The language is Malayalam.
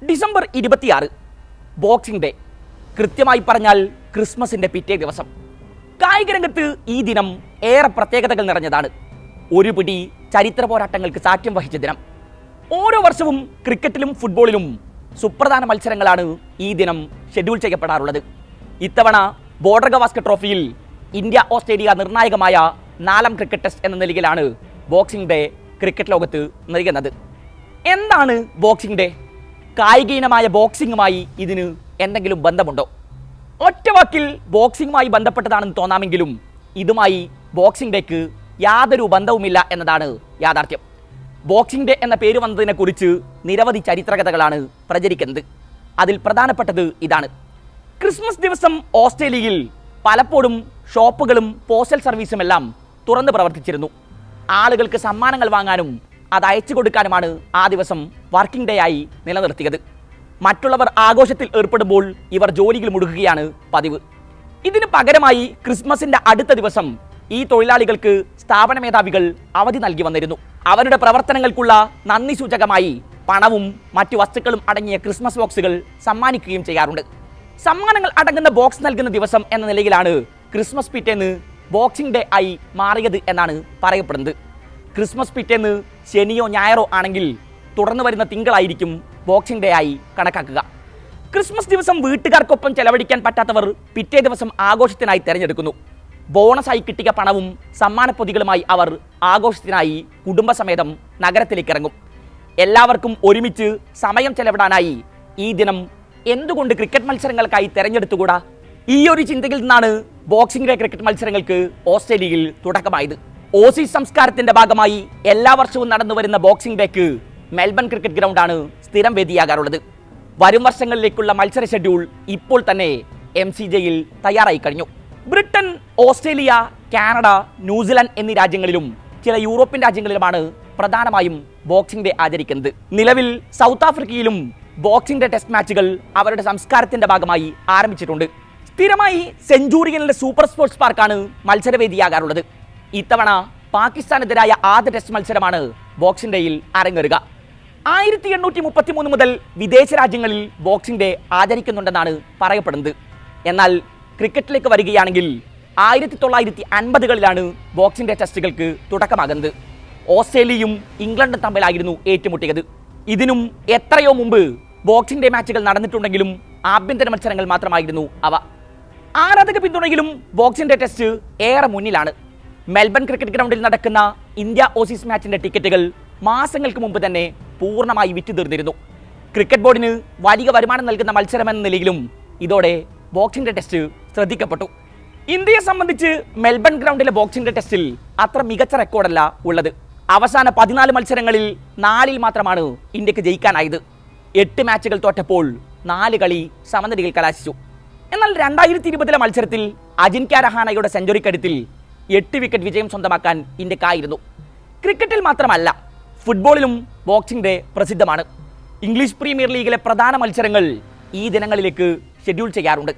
ഡിസംബർ 26 ബോക്സിംഗ് ഡേ, കൃത്യമായി പറഞ്ഞാൽ ക്രിസ്മസിന്റെ പിറ്റേ ദിവസം. കായിക രംഗത്ത് ഈ ദിനം ഏറെ പ്രത്യേകതകൾ നിറഞ്ഞതാണ്. ഒരു പിടി ചരിത്ര പോരാട്ടങ്ങൾക്ക് സാക്ഷ്യം വഹിച്ച ദിനം. ഓരോ വർഷവും ക്രിക്കറ്റിലും ഫുട്ബോളിലും സുപ്രധാന മത്സരങ്ങളാണ് ഈ ദിനം ഷെഡ്യൂൾ ചെയ്യപ്പെടാറുള്ളത്. ഇത്തവണ ബോർഡർ ഗവാസ്കർ ട്രോഫിയിൽ ഇന്ത്യ ഓസ്ട്രേലിയ നിർണായകമായ 4ാം ക്രിക്കറ്റ് ടെസ്റ്റ് എന്ന നിലയിലാണ് ബോക്സിംഗ് ഡേ ക്രിക്കറ്റ് ലോകത്ത് നൽകുന്നത്. എന്താണ് ബോക്സിംഗ് ഡേ? കായിക ഇനമായ ബോക്സിംഗുമായി ഇതിന് എന്തെങ്കിലും ബന്ധമുണ്ടോ? ഒറ്റ വാക്കിൽ ബോക്സിംഗുമായി ബന്ധപ്പെട്ടതാണെന്ന് തോന്നാമെങ്കിലും ഇതുമായി ബോക്സിംഗ് ഡേക്ക് യാതൊരു ബന്ധവുമില്ല എന്നതാണ് യാഥാർത്ഥ്യം. ബോക്സിംഗ് ഡേ എന്ന പേര് വന്നതിനെക്കുറിച്ച് നിരവധി ചരിത്രകഥകളാണ് പ്രചരിക്കുന്നത്. അതിൽ പ്രധാനപ്പെട്ടത് ഇതാണ്. ക്രിസ്മസ് ദിവസം ഓസ്ട്രേലിയയിൽ പലപ്പോഴും ഷോപ്പുകളും പോസ്റ്റൽ സർവീസുമെല്ലാം തുറന്ന് പ്രവർത്തിച്ചിരുന്നു. ആളുകൾക്ക് സമ്മാനങ്ങൾ വാങ്ങാനും അത് അയച്ചു കൊടുക്കാനുമാണ് ആ ദിവസം വർക്കിംഗ് ഡേ ആയി നിലനിർത്തിയത്. മറ്റുള്ളവർ ആഘോഷത്തിൽ ഏർപ്പെടുമ്പോൾ ഇവർ ജോലിയിൽ മുഴുകുകയാണ് പതിവ്. ഇതിന് പകരമായി ക്രിസ്മസിന്റെ അടുത്ത ദിവസം ഈ തൊഴിലാളികൾക്ക് സ്ഥാപന മേധാവികൾ അവധി നൽകി വന്നിരുന്നു. അവരുടെ പ്രവർത്തനങ്ങൾക്കുള്ള നന്ദി സൂചകമായി പണവും മറ്റു വസ്തുക്കളും അടങ്ങിയ ക്രിസ്മസ് ബോക്സുകൾ സമ്മാനിക്കുകയും ചെയ്യാറുണ്ട്. സമ്മാനങ്ങൾ അടങ്ങുന്ന ബോക്സ് നൽകുന്ന ദിവസം എന്ന നിലയിലാണ് ക്രിസ്മസ് പിറ്റേന്ന് ബോക്സിംഗ് ഡേ ആയി മാറിയത് എന്നാണ് പറയപ്പെടുന്നത്. ക്രിസ്മസ് പിറ്റേന്ന് ശനിയോ ഞായറോ ആണെങ്കിൽ തുടർന്ന് വരുന്ന തിങ്കളായിരിക്കും ബോക്സിംഗ് ഡേ ആയി കണക്കാക്കുക. ക്രിസ്മസ് ദിവസം വീട്ടുകാർക്കൊപ്പം ചെലവഴിക്കാൻ പറ്റാത്തവർ പിറ്റേ ദിവസം ആഘോഷത്തിനായി തിരഞ്ഞെടുക്കുന്നു. ബോണസായി കിട്ടിയ പണവും സമ്മാനപ്പൊതികളുമായി അവർ ആഘോഷത്തിനായി കുടുംബസമേതം നഗരത്തിലേക്ക് ഇറങ്ങും. എല്ലാവർക്കും ഒരുമിച്ച് സമയം ചെലവിടാനായി ഈ ദിനം എന്തുകൊണ്ട് ക്രിക്കറ്റ് മത്സരങ്ങൾക്കായി തിരഞ്ഞെടുത്തുകൂടാ? ഈ ഒരു ചിന്തയിൽ നിന്നാണ് ബോക്സിംഗ് ഡേ ക്രിക്കറ്റ് മത്സരങ്ങൾക്ക് ഓസ്ട്രേലിയയിൽ തുടക്കമായത്. ഓസീസ് സംസ്കാരത്തിന്റെ ഭാഗമായി എല്ലാ വർഷവും നടന്നു വരുന്ന ബോക്സിംഗ് ഡേക്ക് മെൽബൺ ക്രിക്കറ്റ് ഗ്രൗണ്ടാണ് സ്ഥിരം വേദിയാകാറുള്ളത്. വരും വർഷങ്ങളിലേക്കുള്ള മത്സര ഷെഡ്യൂൾ ഇപ്പോൾ തന്നെ MCJയിൽ തയ്യാറായി കഴിഞ്ഞു. ബ്രിട്ടൻ, ഓസ്ട്രേലിയ, കാനഡ, ന്യൂസിലാൻഡ് എന്നീ രാജ്യങ്ങളിലും ചില യൂറോപ്യൻ രാജ്യങ്ങളിലുമാണ് പ്രധാനമായും ബോക്സിംഗ് ഡേ ആചരിക്കുന്നത്. നിലവിൽ സൗത്ത് ആഫ്രിക്കയിലും ബോക്സിംഗ് ഡേ ടെസ്റ്റ് മാച്ചുകൾ അവരുടെ സംസ്കാരത്തിന്റെ ഭാഗമായി ആരംഭിച്ചിട്ടുണ്ട്. സ്ഥിരമായി സെഞ്ചുറിയനിലെ സൂപ്പർ സ്പോർട്സ് പാർക്കാണ് മത്സരവേദിയാകാറുള്ളത്. ഇത്തവണ പാകിസ്ഥാനെതിരായ ആദ്യ ടെസ്റ്റ് മത്സരമാണ് ബോക്സിംഗ് ഡേയിൽ അരങ്ങേറുക. 1833 മുതൽ വിദേശ രാജ്യങ്ങളിൽ ബോക്സിംഗ് ഡേ ആചരിക്കുന്നുണ്ടെന്നാണ് പറയപ്പെടുന്നത്. എന്നാൽ ക്രിക്കറ്റിലേക്ക് വരികയാണെങ്കിൽ 1950കളിലാണ് ബോക്സിംഗ് ഡേ ടെസ്റ്റുകൾക്ക് തുടക്കമാകുന്നത്. ഓസ്ട്രേലിയയും ഇംഗ്ലണ്ടും തമ്മിലായിരുന്നു ഏറ്റുമുട്ടിയത്. ഇതിനും എത്രയോ മുമ്പ് ബോക്സിംഗ് ഡേ മാച്ചുകൾ നടന്നിട്ടുണ്ടെങ്കിലും ആഭ്യന്തര മത്സരങ്ങൾ മാത്രമായിരുന്നു അവ. ആരാധക പിന്തുണയിലും ബോക്സിംഗ് ഡേ ടെസ്റ്റ് ഏറെ മുന്നിലാണ്. മെൽബൺ ക്രിക്കറ്റ് ഗ്രൗണ്ടിൽ നടക്കുന്ന ഇന്ത്യ ഓസീസ് മാച്ചിന്റെ ടിക്കറ്റുകൾ മാസങ്ങൾക്ക് മുമ്പ് തന്നെ പൂർണ്ണമായി വിറ്റു തീർന്നിരുന്നു. ക്രിക്കറ്റ് ബോർഡിന് വലിയ വരുമാനം നൽകുന്ന മത്സരമെന്ന നിലയിലും ഇതോടെ ബോക്സിംഗ് ഡേ ടെസ്റ്റ് ശ്രദ്ധിക്കപ്പെട്ടു. ഇന്ത്യയെ സംബന്ധിച്ച് മെൽബൺ ഗ്രൗണ്ടിലെ ബോക്സിംഗ് ഡേ ടെസ്റ്റിൽ അത്ര മികച്ച റെക്കോർഡല്ല ഉള്ളത്. അവസാന 14 മത്സരങ്ങളിൽ 4ൽ മാത്രമാണ് ഇന്ത്യക്ക് ജയിക്കാനായത്. 8 മാച്ചുകൾ തോറ്റപ്പോൾ 4 കളി സമനിലയിൽ കലാശിച്ചു. എന്നാൽ 2020 മത്സരത്തിൽ അജിൻക്യ രഹാനയുടെ സെഞ്ചുറിക്കടുത്തിൽ 8 വിക്കറ്റ് വിജയം സ്വന്തമാക്കാൻ ഇന്ത്യക്കായിരുന്നു. ക്രിക്കറ്റിൽ മാത്രമല്ല, ഫുട്ബോളിലും ബോക്സിംഗ് ഡേ പ്രസിദ്ധമാണ്. ഇംഗ്ലീഷ് പ്രീമിയർ ലീഗിലെ പ്രധാന മത്സരങ്ങൾ ഈ ദിനങ്ങളിലേക്ക് ഷെഡ്യൂൾ ചെയ്യാറുണ്ട്.